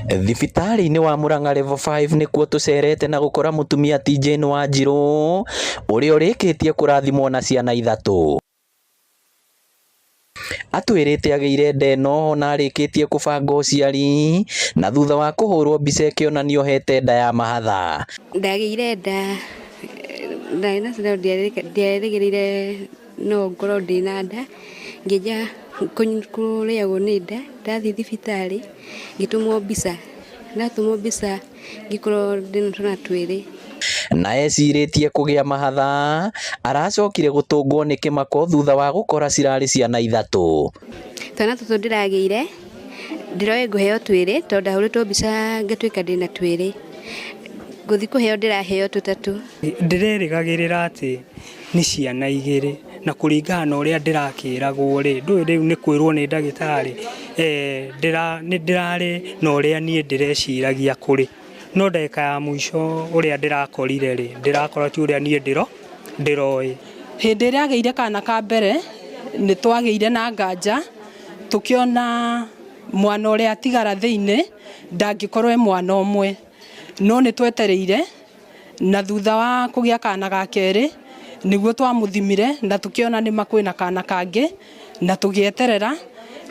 Thibitarĩ-inĩ wa Murang'a Level 5 nĩkuo tũcerete na gũkora mũtumia ti Jane Wanjirũ ũrĩa ũrĩkĩtie kũrathimwo na ciana 3. Atwĩrĩte agĩire nda ĩno na arĩkĩtie kũbanga ũciari na thutha wa kũhũrwo mbica ĩkĩonanio hete nda ya mahatha. Ndagĩire nda ndiarĩgĩrĩire no ngorwo ndĩna nda, ngĩnja kũrĩagwo nĩ nda, ndathiĩ thibitarĩ ngĩtũmwo mbica, ndatũmwo mbica ngĩkorwo ndĩna twana 2. Na ecirĩtie kũgĩa mahatha, aracokire gũtũngwo nĩ kĩmako thutha wa gũkora cirarĩ ciana 3. Twana tũtũ ndĩragĩire ndĩroĩ ngũheo 2 tondũ ndahũrĩtwo mbica ngatuĩka ndĩna 2. Ngũthi kũheo ndĩraheo 3. Ndĩrerĩgagĩrĩra atĩ nĩ ciana 2 na kũringana na ũrĩa ndĩrakĩragwo rĩ, ndũĩ rĩu nĩ kwĩrwo nĩ ndagĩtarĩ nĩ ndĩrarĩ na ũrĩa niĩ ndĩreciragia kũrĩ, no ndagĩka ya mũico ũrĩa ndĩrakorire rĩ, ndĩrakora ti ũrĩa niĩ ndĩroĩ. Hĩndĩ ĩrĩa agĩire kana ka mbere nĩ twagĩire na nganja tũkĩona mwana ũrĩa atigara thĩinĩ ndangĩkorwo mwana ũmwe, no nĩ twetereire na thutha wa kũgĩa kana ga kerĩ nĩguo twamũthimire na tũkĩona nĩ makwĩna kana kangĩ na tũgĩeterera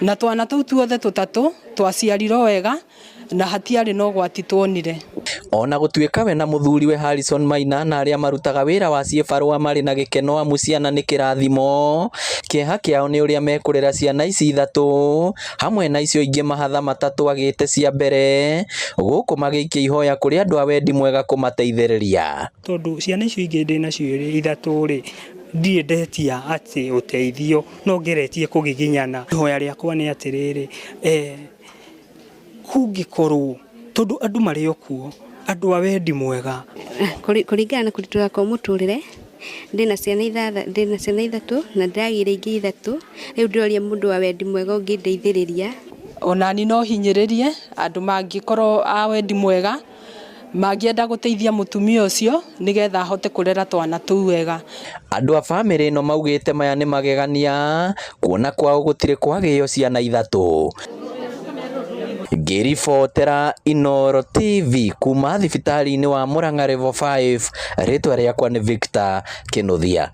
na twana tũu tuothe 3 twaciarirwo wega na hatiarĩ na ũgwati tuonire. Ona gũtuĩka we na mũthuriwe Harrison Maina na arĩa marutaga wĩra wa ciĩbarũa marĩ na gĩkeno amu ciana nĩ kĩrathimo, kĩeha kĩao nĩ ũrĩa mekũrera ciana ici 3 hamwe na icio ingĩ mahatha 3 agĩte cia mbere, gũkũ magĩikia ihoya kũrĩ andũ a wendi mwega kũmateithĩrĩria. Tondũ ciana icio ingĩ ndĩnacio 3 rĩ, ndirĩ ndetia atĩ ũteithio, no ngeretie kũgiginyana. Ihoya rĩakwa nĩ atĩrĩrĩ, kũngĩkorwo tondũ andũ marĩ o kuo, andũ a wendi mwega, kũringana na kũritũha kwa mũtũrĩre, ndĩna ciana 3 na ndĩragĩire ingĩ 3, rĩu ndĩroria mũndũ wa wendi mwega ũngĩndeithĩrĩria. Onani no hinyĩrĩrie andũ mangĩkorwo a wendi mwega mangĩenda gũteithia mũtumia ũcio nĩgetha ahote kũrera twana tũu wega. Andũ a bamĩrĩ ĩno maugĩte maya nĩ magegania kuona kwao gũtirĩ kwagĩo ciana 3. Ngĩribotera Inooro TV kuma thibitarĩ-inĩ wa Murang'a Level 5, rĩtwa rĩakwa nĩ Victor Kĩnuthia.